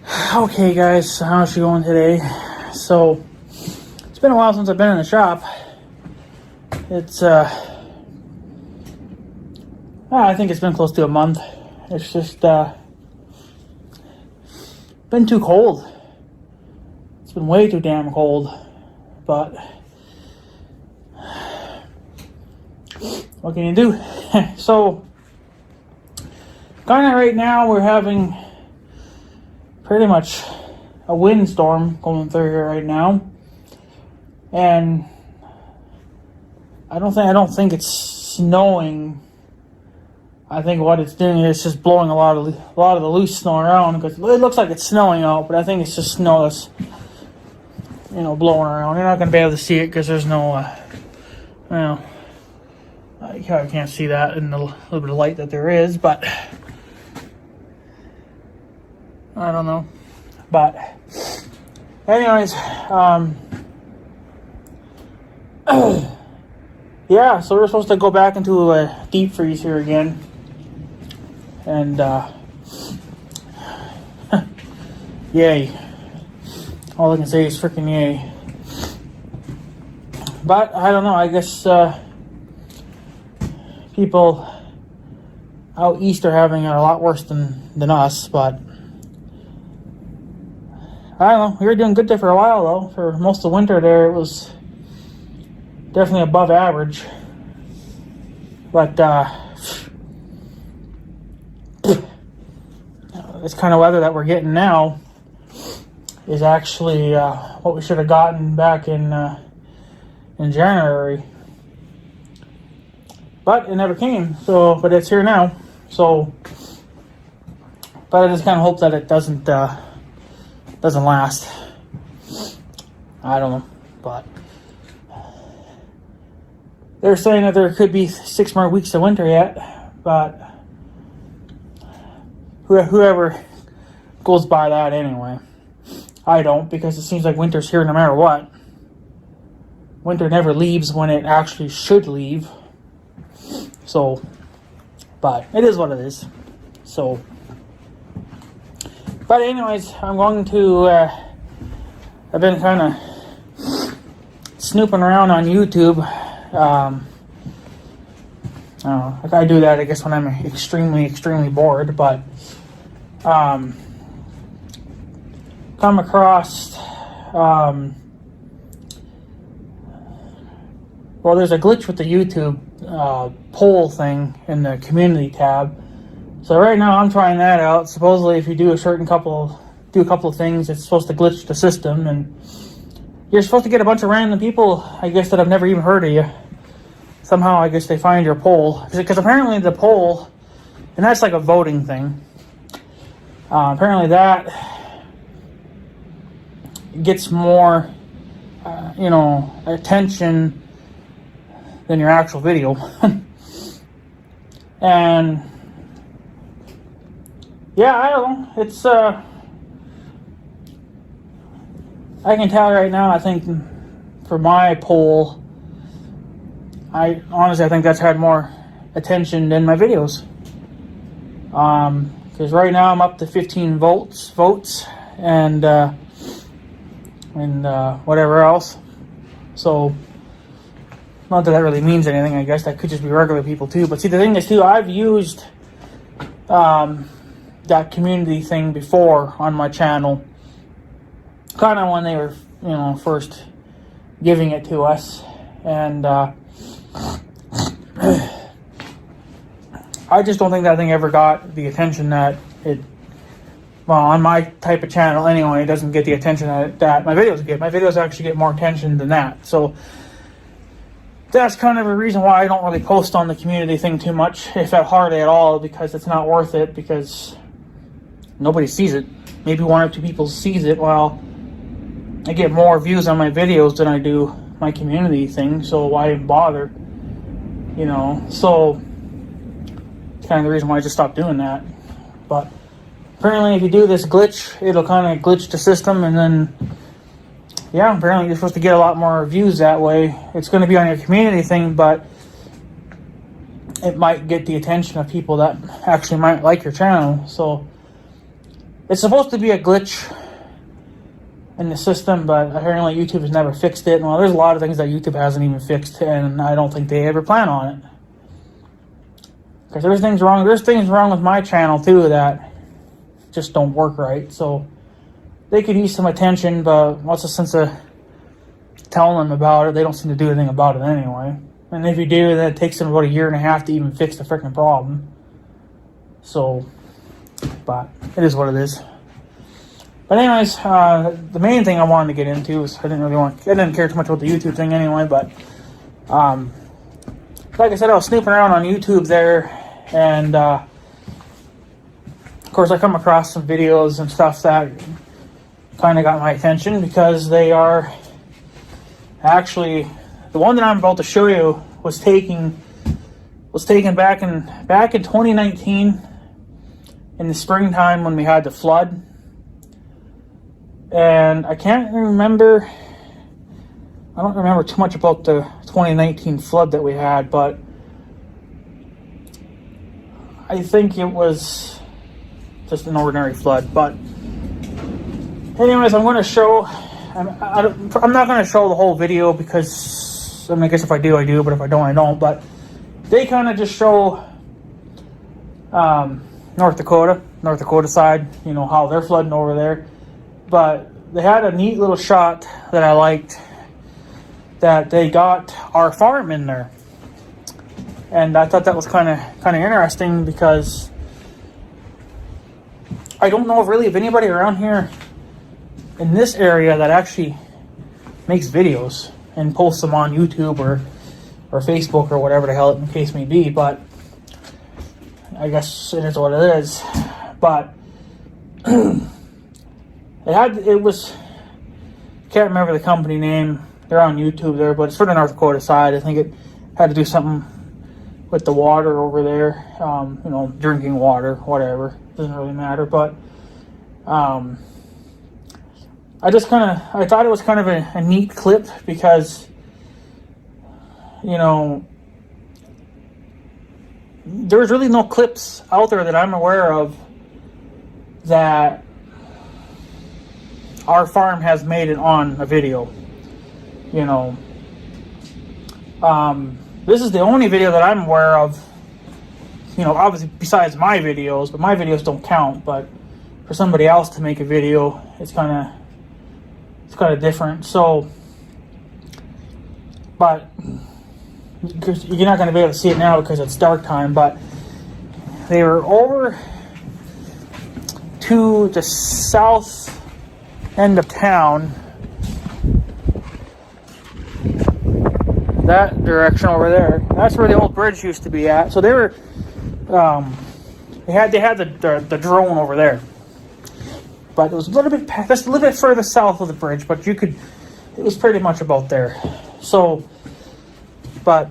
Okay, guys, how's it going today? So, it's been a while since I've been in the shop. It's, I think it's been close to a month. It's just, been too cold. It's been way too damn cold. But, what can you do? So, kind of right now we're having pretty much a windstorm going through here right now, and I don't think it's snowing. I think what it's doing is just blowing a lot of the loose snow around, because it looks like it's snowing out, but I think it's just snow that's blowing around. You're not going to be able to see it because there's no I can't see that in the little bit of light that there is, but I don't know. But anyways, yeah, so we're supposed to go back into a deep freeze here again. And yay. All I can say is freaking yay. But I don't know, I guess people out east are having it a lot worse than us, but I don't know. We were doing good there for a while, though. For most of winter there, it was definitely above average. But this kind of weather that we're getting now is actually what we should have gotten back in January. But it never came. So, but it's here now. So, but I just kind of hope that it doesn't last. I don't know, but they're saying that there could be 6 more weeks of winter yet, but whoever goes by that anyway. I don't, because it seems like winter's here no matter what. Winter never leaves when it actually should leave. So, but it is what it is. So, but anyways, I'm going to, I've been kind of snooping around on YouTube. I do that, I guess, when I'm extremely bored, but come across, well, there's a glitch with the YouTube poll thing in the community tab. So right now I'm trying that out. Supposedly if you do a couple of things, it's supposed to glitch the system, and you're supposed to get a bunch of random people, I guess, that have never even heard of you. Somehow, I guess, they find your poll. Because apparently the poll, and that's like a voting thing, apparently that gets more, attention than your actual video. And yeah, I don't know. It's I can tell right now, I think for my poll, I think that's had more attention than my videos. Because right now I'm up to 15 votes, and whatever else. So, not that really means anything, I guess. That could just be regular people too. But see, the thing is too, I've used that community thing before on my channel, kind of when they were, first giving it to us, and I just don't think that thing ever got the attention that it, well, on my type of channel anyway, it doesn't get the attention that my videos get. My videos actually get more attention than that. So that's kind of a reason why I don't really post on the community thing too much, if at hardly at all, because it's not worth it, because nobody sees it. Maybe 1 or 2 people sees it. Well, I get more views on my videos than I do my community thing, so why even bother? So it's kind of the reason why I just stopped doing that. But apparently if you do this glitch, it'll kind of glitch the system, and then yeah, apparently you're supposed to get a lot more views that way. It's going to be on your community thing, but it might get the attention of people that actually might like your channel. So It's supposed to be a glitch in the system, but apparently YouTube has never fixed it. Well, there's a lot of things that YouTube hasn't even fixed, and I don't think they ever plan on it. Because there's things wrong. There's things wrong with my channel too that just don't work right. So they could use some attention, but what's the sense of telling them about it? They don't seem to do anything about it anyway. And if you do, then it takes them about 1.5 years to even fix the freaking problem. So, but it is what it is. But anyways, the main thing I wanted to get into is I didn't care too much about the YouTube thing anyway, but like I said, I was snooping around on YouTube there, and of course I come across some videos and stuff that kind of got my attention, because they are actually, the one that I'm about to show you was taken back in 2019 in the springtime when we had the flood. And I don't remember too much about the 2019 flood that we had, but I think it was just an ordinary flood. But anyways, I'm going to show, I'm not going to show the whole video, because I guess if I do, I do, but if I don't, I don't. But they kind of just show North Dakota side, how they're flooding over there. But they had a neat little shot that I liked, that they got our farm in there. And I thought that was kind of interesting, because I don't know if anybody around here in this area that actually makes videos and posts them on YouTube or Facebook or whatever the hell the case may be. But I guess it is what it is. But can't remember the company name. They're on YouTube there, but it's for the North Dakota side. I think it had to do something with the water over there, drinking water, whatever. Doesn't really matter. But I thought it was kind of a neat clip, because there's really no clips out there that I'm aware of that our farm has made it on a video. This is the only video that I'm aware of, obviously besides my videos, but my videos don't count. But for somebody else to make a video, it's kind of different. So, but because you're not going to be able to see it now because it's dark time, but they were over to the south end of town, that direction over there. That's where the old bridge used to be at. So they were, they had the drone over there, but it was just a little bit further south of the bridge. But it was pretty much about there. So, but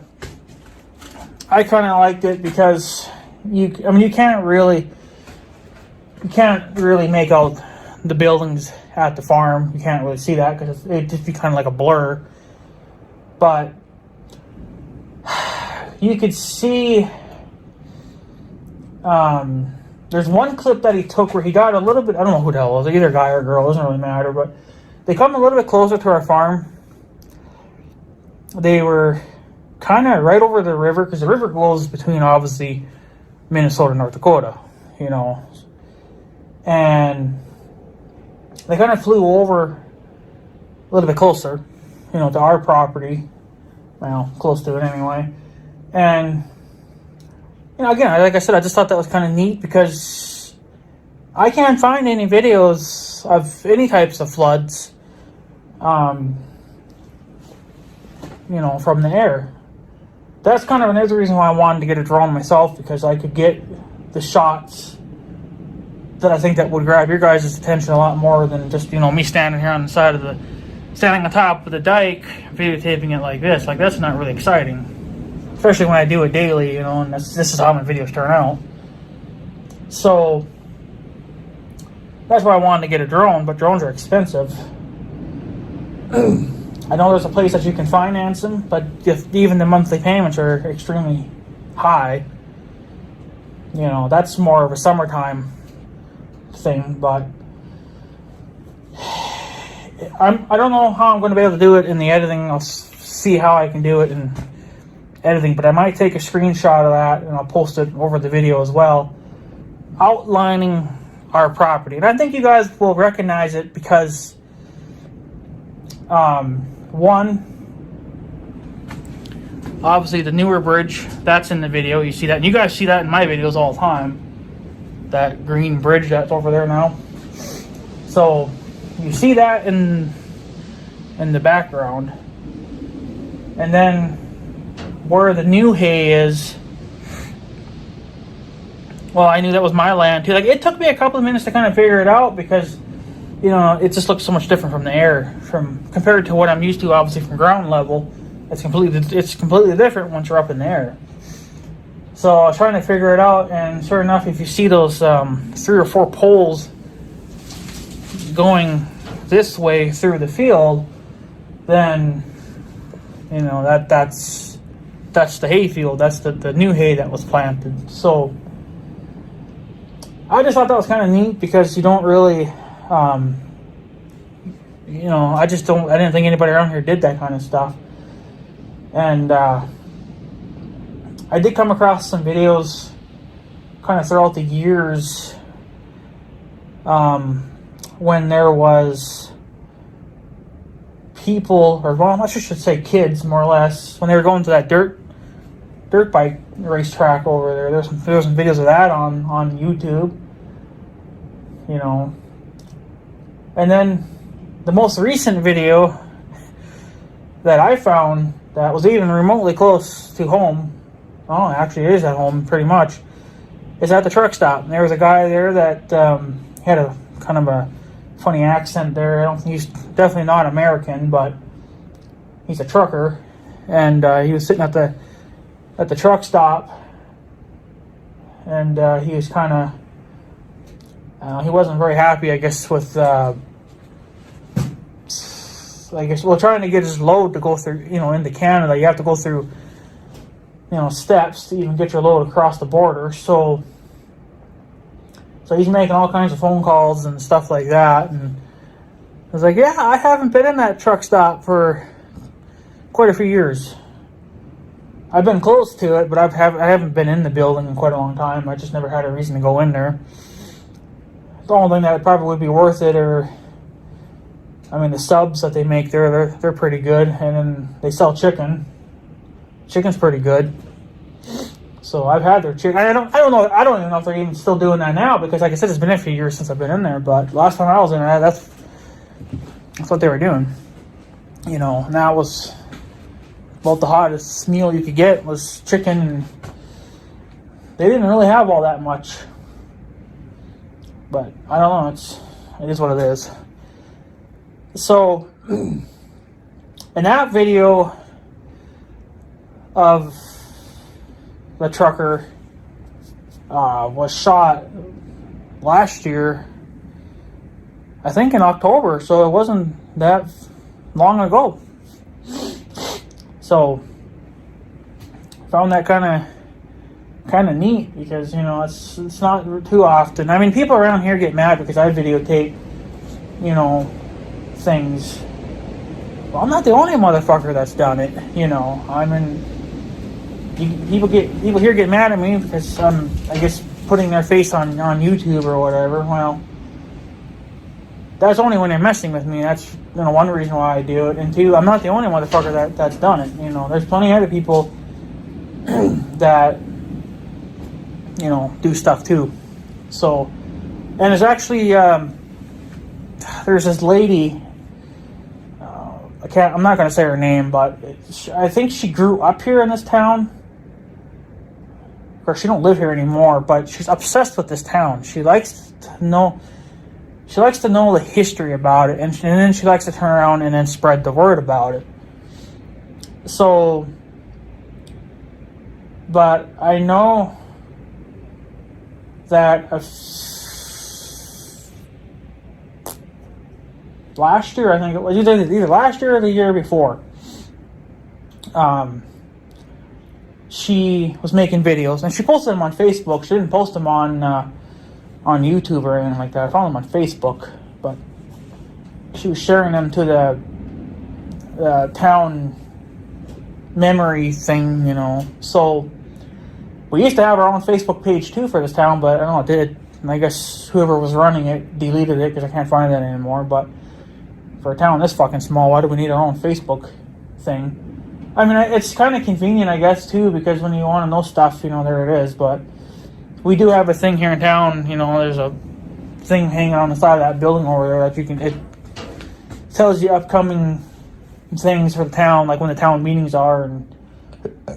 I kind of liked it, because you can't really make out the buildings at the farm. You can't really see that, because it'd just be kind of like a blur. But you could see, there's one clip that he took where he got a little bit, I don't know who the hell it was, either a guy or a girl, doesn't really matter, but they come a little bit closer to our farm. They were kind of right over the river, because the river goes between, obviously, Minnesota and North Dakota, and they kind of flew over a little bit closer, to our property. Well, close to it anyway. And, again, like I said, I just thought that was kind of neat, because I can't find any videos of any types of floods, from the air. That's kind of another reason why I wanted to get a drone myself, because I could get the shots that I think that would grab your guys' attention a lot more than just, me standing here on top of the dike, videotaping it like this. Like, that's not really exciting. Especially when I do it daily, and this is how my videos turn out. So, that's why I wanted to get a drone, but drones are expensive. I know there's a place that you can finance them, but even the monthly payments are extremely high. That's more of a summertime thing, but I don't know how I'm going to be able to do it in the editing. I'll see how I can do it in editing, but I might take a screenshot of that and I'll post it over the video as well, outlining our property. And I think you guys will recognize it because one, obviously the newer bridge, that's in the video. You see that, and you guys see that in my videos all the time, that green bridge that's over there now. So you see that in the background. And then where the new hay is, well, I knew that was my land too. Like, it took me a couple of minutes to kind of figure it out because, you know, it just looks so much different from the air, compared to what I'm used to, obviously from ground level. It's completely different once you're up in the air. So I was trying to figure it out, and sure enough, if you see those 3 or 4 poles going this way through the field, then you know that's the hay field. That's the new hay that was planted. So I just thought that was kind of neat because you don't really, you know, I didn't think anybody around here did that kind of stuff. And I did come across some videos kind of throughout the years when there was people, or well, I should say kids, more or less, when they were going to that dirt bike racetrack over there. There's some videos of that on YouTube, you know. And then the most recent video that I found that was even remotely close to home, oh, actually it is at home pretty much, is at the truck stop. And there was a guy there that had a kind of a funny accent there. I don't think he's definitely not American, but he's a trucker, and he was sitting at the truck stop, and he was kind of he wasn't very happy, I guess, with trying to get his load to go through, you know, into Canada, you have to go through, you know, steps to even get your load across the border. So he's making all kinds of phone calls and stuff like that. And I was like, yeah, I haven't been in that truck stop for quite a few years. I've been close to it, but I haven't been in the building in quite a long time. I just never had a reason to go in there. The only thing that probably would be worth it are, I mean, the subs that they make there, they're pretty good. And then they sell chicken. Chicken's pretty good. So I've had their chicken. I don't even know if they're even still doing that now, because like I said, it's been a few years since I've been in there. But last time I was in there, that's what they were doing. You know, and that was about the hottest meal you could get was chicken. And they didn't really have all that much. But I don't know, it is what it is. So in that video of the trucker was shot last year, I think in October, so it wasn't that long ago. So found that kind of neat, because, you know, it's not too often. I mean, people around here get mad because I videotape, you know, things. Well, I'm not the only motherfucker that's done it, you know. I mean, people here get mad at me because I'm, I guess, putting their face on YouTube or whatever. Well, that's only when they're messing with me. That's, you know, one reason why I do it. And two, I'm not the only motherfucker that's done it. You know, there's plenty of other people that, you know, do stuff too. So, and there's actually there's this lady. I'm not going to say her name, but I think she grew up here in this town. Of course, she don't live here anymore, but she's obsessed with this town. She likes to know the history about it, and then she likes to turn around and then spread the word about it. So, but I know that last year, I think it was either last year or the year before, she was making videos, and she posted them on Facebook. She didn't post them on on YouTube or anything like that. I found them on Facebook, but she was sharing them to the town memory thing, you know. So we used to have our own Facebook page too for this town, but I don't know, it did. And I guess whoever was running it deleted it because I can't find it anymore. But for a town this fucking small, why do we need our own Facebook thing? I mean, it's kind of convenient, I guess, too, because when you want to know stuff, you know, there it is. But we do have a thing here in town, you know, there's a thing hanging on the side of that building over there that you can, it tells you upcoming things for the town, like when the town meetings are and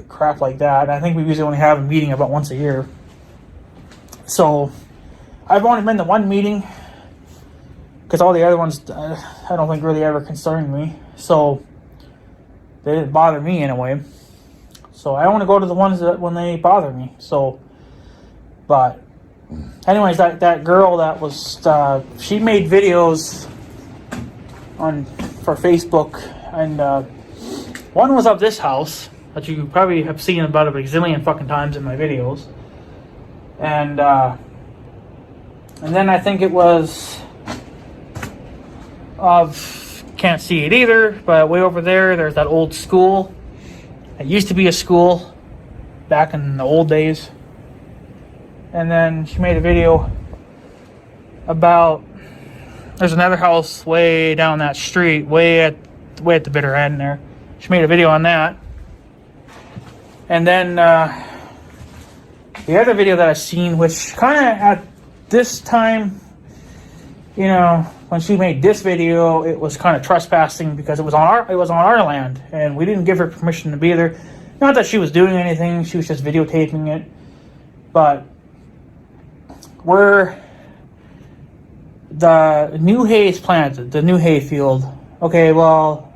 crap like that. And I think we usually only have a meeting about once a year. So I've only been to one meeting because all the other ones I don't think really ever concerned me. So they didn't bother me in a way. So I only go to the ones that when they bother me. So, but anyways, that girl that was, she made videos for Facebook, and one was of this house that you probably have seen about a bazillion fucking times in my videos, and then I think it was of, can't see it either, but way over there's that old school. It used to be a school back in the old days. And then she made a video about, there's another house way down that street, way at the bitter end there. She made a video on that. And then the other video that I've seen, which kind of at this time, you know, when she made this video, it was kind of trespassing because it was on our land, and we didn't give her permission to be there. Not that she was doing anything; she was just videotaping it. But where the new hay is planted, the new hay field. Okay, well,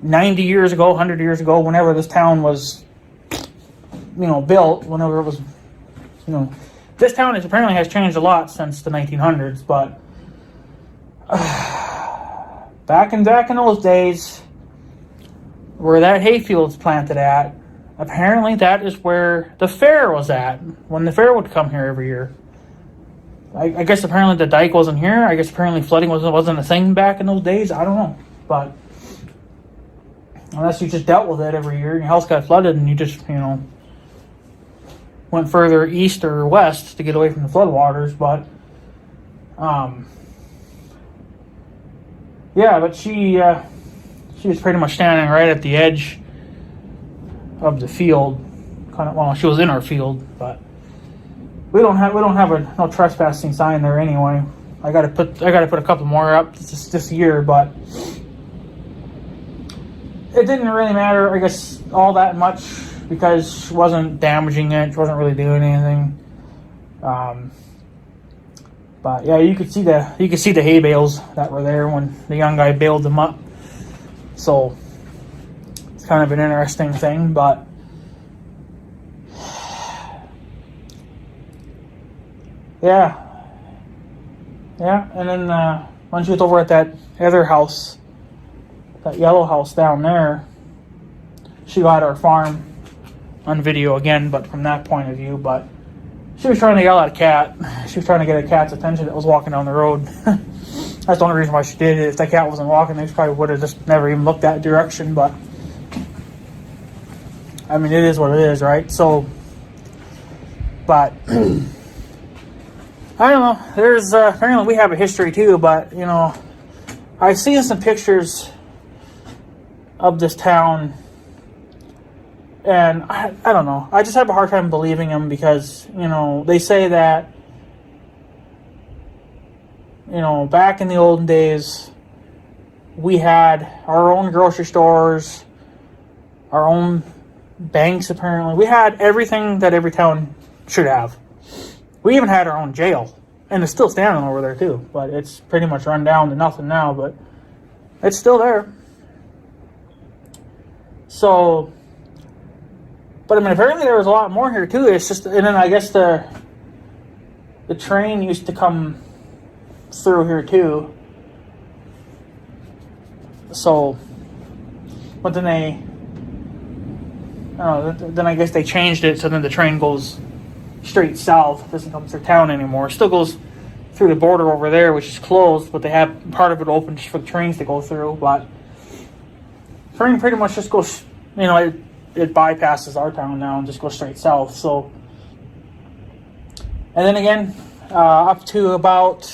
90 years ago, 100 years ago, whenever this town was, you know, built, whenever it was, you know, this town apparently has changed a lot since the 1900s, but back in those days, where that hayfield's planted at, apparently that is where the fair was at, when the fair would come here every year. I guess apparently the dike wasn't here. I guess apparently flooding wasn't a thing back in those days. I don't know. But unless you just dealt with it every year, and your house got flooded and you just, you know, went further east or west to get away from the floodwaters. But yeah, but she was pretty much standing right at the edge of the field. Well, she was in our field, but we don't have no trespassing sign there anyway. I gotta put a couple more up this year, but it didn't really matter, I guess, all that much because she wasn't damaging it. She wasn't really doing anything. But yeah, you could see the hay bales that were there when the young guy baled them up. So it's kind of an interesting thing, but yeah. And then when she was over at that other house, that yellow house down there, she got our farm on video again, but from that point of view. But she was trying to yell at a cat. She was trying to get a cat's attention that was walking down the road. That's the only reason why she did it. If that cat wasn't walking, they probably would have just never even looked that direction. But I mean, it is what it is, right? So, but I don't know. There's apparently we have a history too, but you know, I've seen some pictures of this town, and I don't know. I just have a hard time believing them because, you know, they say that, you know, back in the olden days, we had our own grocery stores, our own banks, apparently. We had everything that every town should have. We even had our own jail, and it's still standing over there too, but it's pretty much run down to nothing now, but it's still there. So, but I mean, apparently there was a lot more here too. It's just, and then I guess the train used to come through here too. So, but then then I guess they changed it so then the train goes straight south. It doesn't come through town anymore. It still goes through the border over there, which is closed, but they have part of it open just for the trains to go through. But Fernie pretty much just goes, it bypasses our town now and just goes straight south. So, and then again, up to about,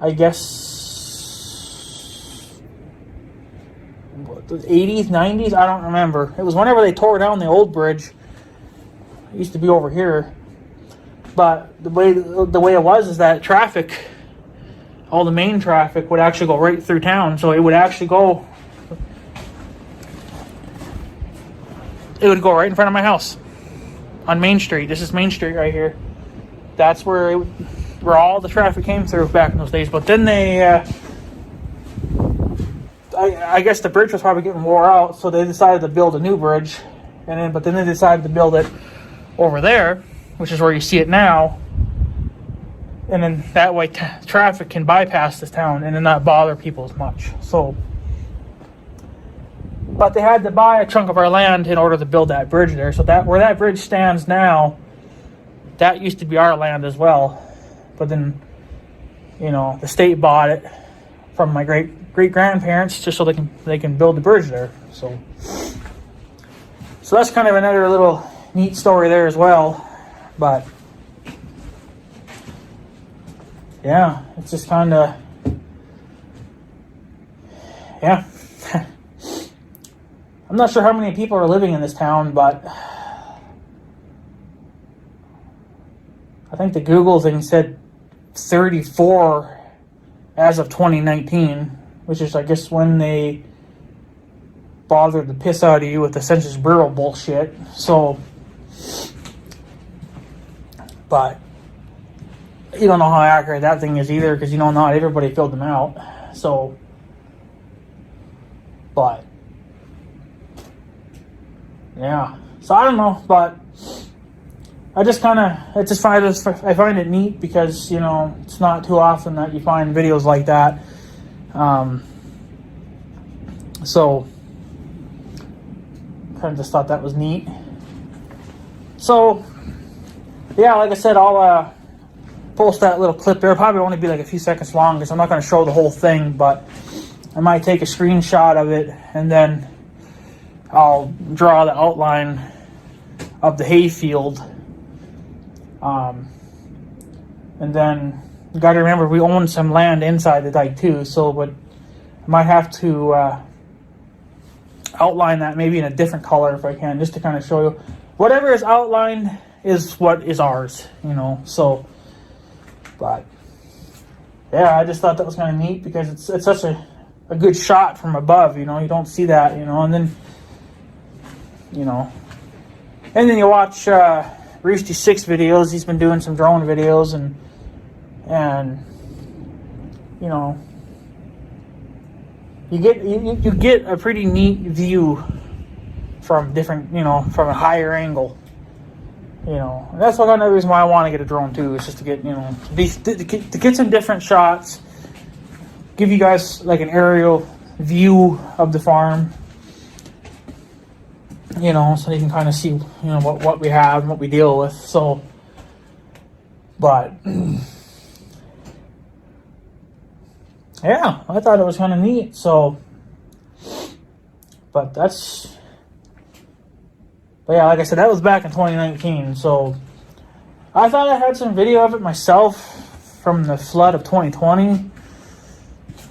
I guess, the 80s, 90s, I don't remember. It was whenever they tore down the old bridge. It used to be over here. But the way it was is that traffic, all the main traffic would actually go right through town. So it would actually go, right in front of my house on Main Street. This is Main Street right here. That's where all the traffic came through back in those days. But then they, I guess the bridge was probably getting wore out, so they decided to build a new bridge. But then they decided to build it over there, which is where you see it now. And then that way traffic can bypass this town and then not bother people as much. So, but they had to buy a chunk of our land in order to build that bridge there. So that where that bridge stands now, that used to be our land as well. But then, the state bought it from my great grandparents just so they can build the bridge there. So that's kind of another little neat story there as well. But yeah, it's just kind of, yeah. I'm not sure how many people are living in this town, but I think the Google thing said 34 as of 2019, which is, I guess, when they bothered to piss out of you with the Census Bureau bullshit. So, but you don't know how accurate that thing is either, because not everybody filled them out. So, but yeah, so I don't know, but I find it neat because it's not too often that you find videos like that. So kind of just thought that was neat. So yeah, like I said, I'll post that little clip there. It'll probably only be like a few seconds long because I'm not going to show the whole thing, but I might take a screenshot of it and then I'll draw the outline of the hayfield. And then you got to remember we own some land inside the dike too, so I might have to outline that maybe in a different color if I can, just to kind of show you whatever is outlined is what is ours, so. But yeah, I just thought that was kind of neat because it's such a good shot from above. You don't see that, and then and then you watch Roosty 6 videos. He's been doing some drone videos and you get a pretty neat view from different, from a higher angle. And that's another reason why I want to get a drone too, is just to get, to get some different shots, give you guys like an aerial view of the farm, so you can kind of see, what we have and what we deal with. So, but yeah, I thought it was kind of neat. So, but yeah, like I said, that was back in 2019. So I thought I had some video of it myself from the flood of 2020.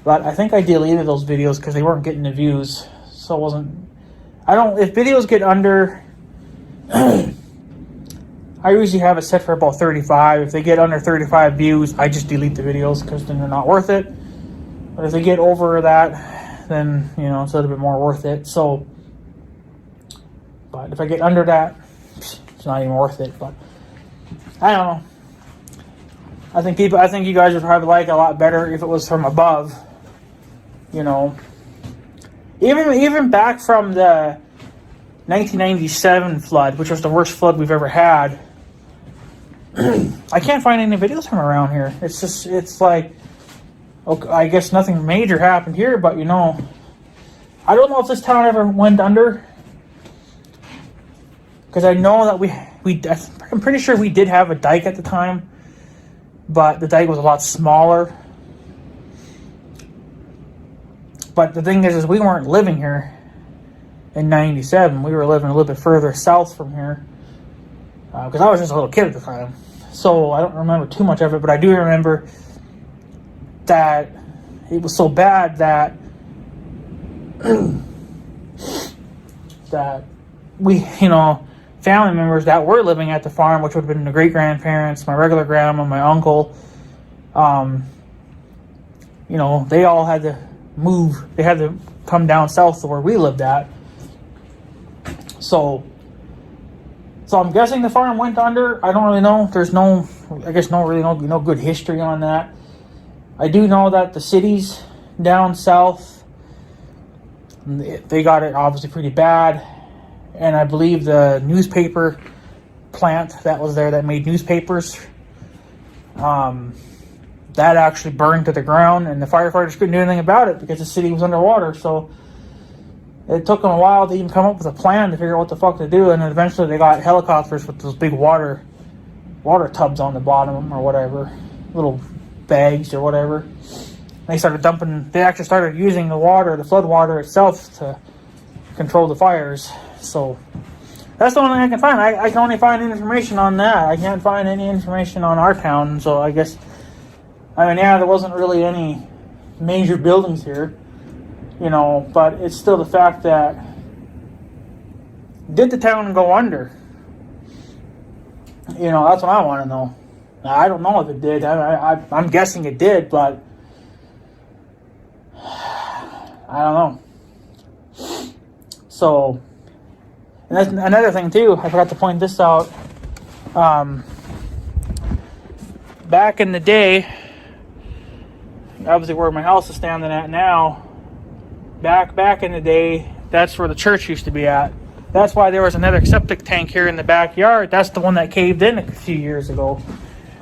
But I think I deleted those videos because they weren't getting the views. So it wasn't... if videos get under... I usually have it set for about 35. If they get under 35 views, I just delete the videos because then they're not worth it. But if they get over that, then, it's a little bit more worth it. So... But if I get under that, it's not even worth it. But I don't know. I think you guys would probably like it a lot better if it was from above. Even back from the 1997 flood, which was the worst flood we've ever had. I can't find any videos from around here. It's like, okay, I guess nothing major happened here, but I don't know if this town ever went under. Because I know that we I'm pretty sure we did have a dike at the time, but the dike was a lot smaller. But the thing is we weren't living here in 97. We were living a little bit further south from here, because I was just a little kid at the time. So I don't remember too much of it, but I do remember that it was so bad that that we, family members that were living at the farm, which would have been the great-grandparents, my regular grandma, my uncle, they all had to move. They had to come down south to where we lived at. So I'm guessing the farm went under. I don't really know. There's no good history on that. I do know that the cities down south, they got it obviously pretty bad. And I believe the newspaper plant that was there that made newspapers, that actually burned to the ground, and the firefighters couldn't do anything about it because the city was underwater. So it took them a while to even come up with a plan to figure out what the fuck to do, and then eventually they got helicopters with those big water tubs on the bottom or whatever, little bags or whatever. They started dumping. They actually started using the flood water itself to control the fires. So that's the only thing I can find. I can only find information on that. I can't find any information on our town. So I guess, there wasn't really any major buildings here, but it's still the fact that, did the town go under? That's what I want to know. I don't know if it did. I'm guessing it did, but I don't know. So, and that's another thing too. I forgot to point this out. Back in the day, obviously where my house is standing at now, back in the day, that's where the church used to be at. That's why there was another septic tank here in the backyard. That's the one that caved in a few years ago.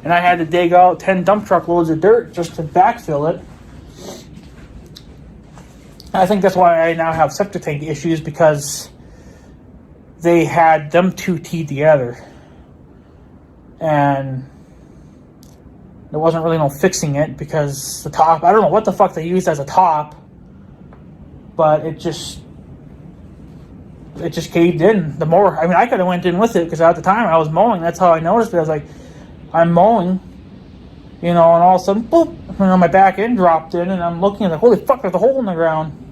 And I had to dig out 10 dump truck loads of dirt just to backfill it. I think that's why I now have septic tank issues, because they had them two teed together. And there wasn't really no fixing it, because the top, I don't know what the fuck they used as a top, but it just caved in. I could have went in with it, because at the time I was mowing. That's how I noticed it. I was like, I'm mowing, and all of a sudden, boop, my back end dropped in, and I'm looking at like, holy fuck, there's a hole in the ground.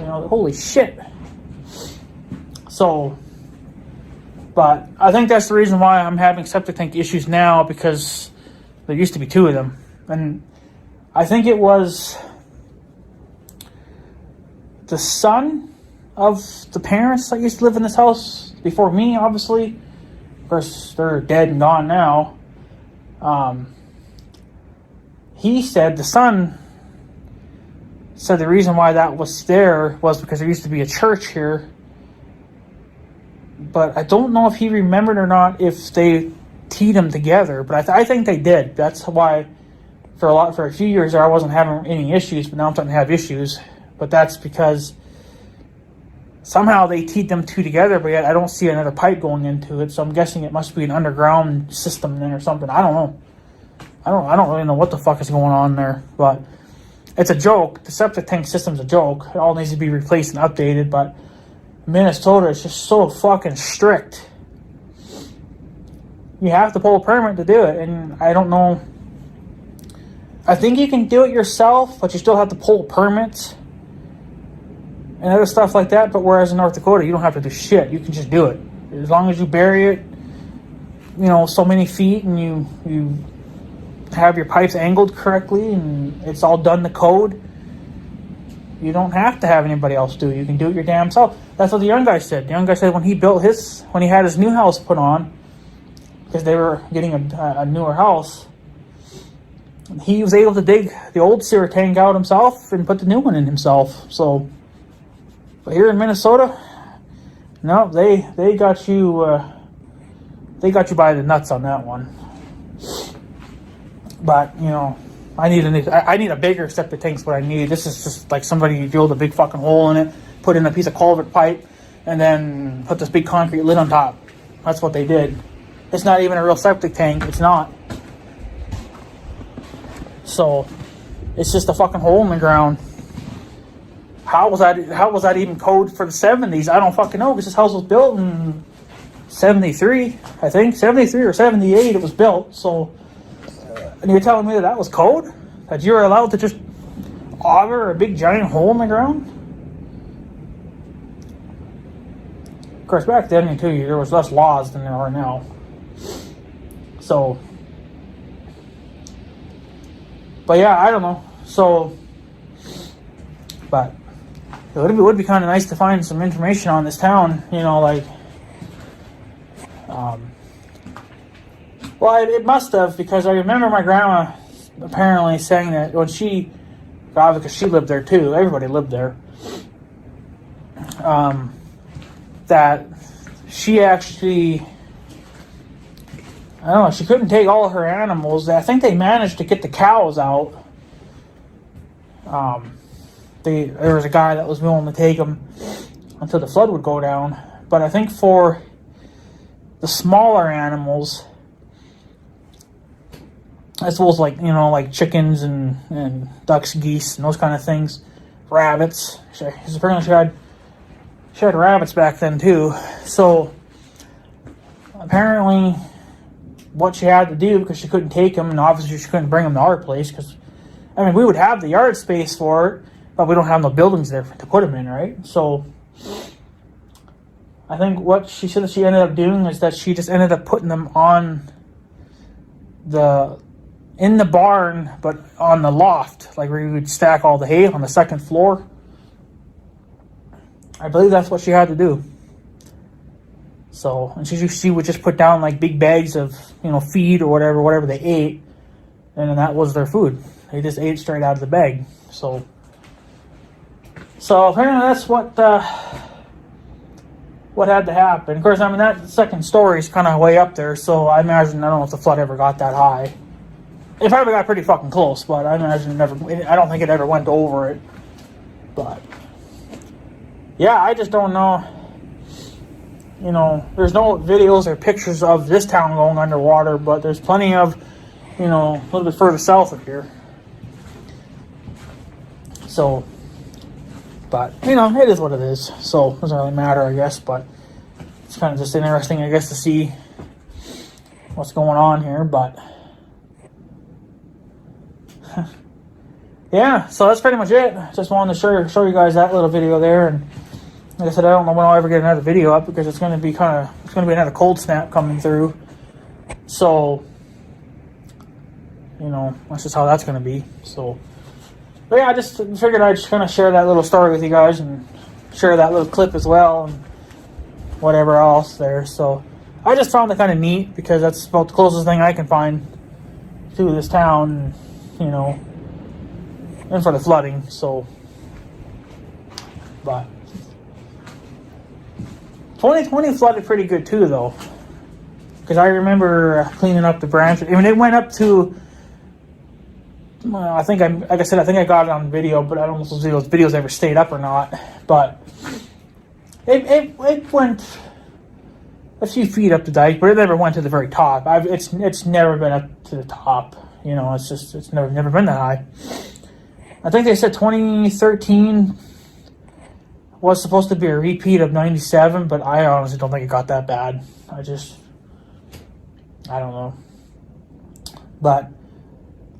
Holy shit. So, but I think that's the reason why I'm having septic tank issues now, because there used to be two of them. And I think it was the son of the parents that used to live in this house before me, obviously. Of course, they're dead and gone now. He said, the son said the reason why that was there was because there used to be a church here. But I don't know if he remembered or not if they teed them together. But I think they did. That's why for a few years there I wasn't having any issues, but now I'm starting to have issues. But that's because somehow they teed them two together, but yet I don't see another pipe going into it. So I'm guessing it must be an underground system then or something. I don't know. I don't really know what the fuck is going on there, but it's a joke. The septic tank system's a joke. It all needs to be replaced and updated, but Minnesota is just so fucking strict. You have to pull a permit to do it, and I don't know. I think you can do it yourself, but you still have to pull permits and other stuff like that. But whereas in North Dakota, you don't have to do shit. You can just do it. As long as you bury it, so many feet, and you have your pipes angled correctly, and it's all done to code. You don't have to have anybody else do it. You can do it your damn self. That's what the young guy said. The young guy said when he had his new house put on, because they were getting a newer house, he was able to dig the old sewer tank out himself and put the new one in himself. So, but here in Minnesota, no, they got you by the nuts on that one. But I need a bigger septic tank's what I need. This is just like somebody drilled a big fucking hole in it, put in a piece of culvert pipe, and then put this big concrete lid on top. That's what they did. It's not even a real septic tank. It's not. So it's just a fucking hole in the ground. How was that even code for the 70s? I don't fucking know, because this house was built in 73, I think. 73 or 78 it was built. So, and you're telling me that was code? That you were allowed to just auger a big giant hole in the ground? Of course, back then, too, there was less laws than there are now. So, but yeah, I don't know. So, but it would be kind of nice to find some information on this town, you know, like, well, it must have, because I remember my grandma apparently saying that when she, because she lived there too, everybody lived there, that she actually, I don't know, she couldn't take all of her animals. I think they managed to get the cows out. There was a guy that was willing to take them until the flood would go down. But I think for the smaller animals, as well as like chickens and ducks, geese, and those kind of things, rabbits. Because apparently she had rabbits back then too. So apparently, what she had to do, because she couldn't take them, and obviously she couldn't bring them to our place, because I mean we would have the yard space for it, but we don't have no buildings there to put them in, right? So I think what she said that she ended up doing is that she just ended up putting them in the barn, but on the loft, like where you would stack all the hay on the second floor. I believe that's what she had to do. So, and she would just put down like big bags of, feed or whatever they ate, and then that was their food. They just ate straight out of the bag. So apparently that's what had to happen. Of course, I mean, that second story is kind of way up there, so I imagine, I don't know if the flood ever got that high. It probably got pretty fucking close, but I imagine I don't think it ever went over it. But yeah, I just don't know. There's no videos or pictures of this town going underwater, but there's plenty of, a little bit further south of here. So, but, it is what it is. So, it doesn't really matter, I guess, but it's kind of just interesting, I guess, to see what's going on here, but yeah, so that's pretty much it. Just wanted to show you guys that little video there, and like I said, I don't know when I'll ever get another video up, because it's going to be another cold snap coming through. So, that's just how that's going to be. So, but yeah, I just figured I'd just kind of share that little story with you guys, and share that little clip as well, and whatever else there. So, I just found it kind of neat, because that's about the closest thing I can find to this town, and for the flooding. So, but 2020 flooded pretty good too, though, because I remember cleaning up the branches. I mean, it went up to, I think I got it on video, but I don't know if those videos ever stayed up or not. But it went a few feet up the dike, but it never went to the very top. It's never been up to the top. It's never been that high. I think they said 2013 was supposed to be a repeat of 97, but I honestly don't think it got that bad. I don't know. But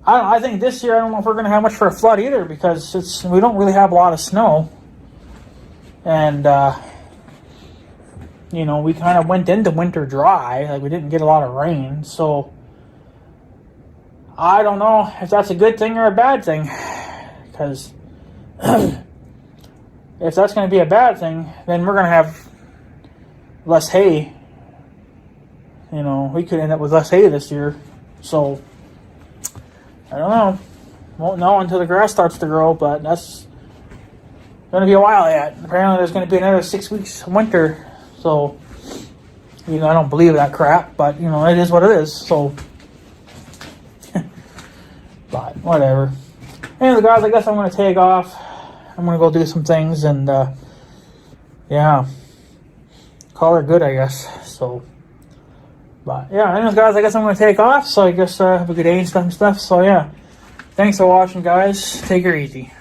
I think this year, I don't know if we're going to have much for a flood either, because we don't really have a lot of snow. And, we kind of went into winter dry. Like, we didn't get a lot of rain. So, I don't know if that's a good thing or a bad thing. Because if that's going to be a bad thing, then we're going to have less hay. We could end up with less hay this year. So, I don't know. Won't know until the grass starts to grow, but that's going to be a while yet. Apparently there's going to be another 6 weeks of winter. So, I don't believe that crap, but, it is what it is. So, but whatever. Anyway, guys, I guess I'm going to take off. I'm going to go do some things, and, yeah, call her good, I guess. So, But yeah, anyways, guys, I guess I'm gonna take off. So I guess have a good day and stuff. So yeah, thanks for watching, guys. Take her easy.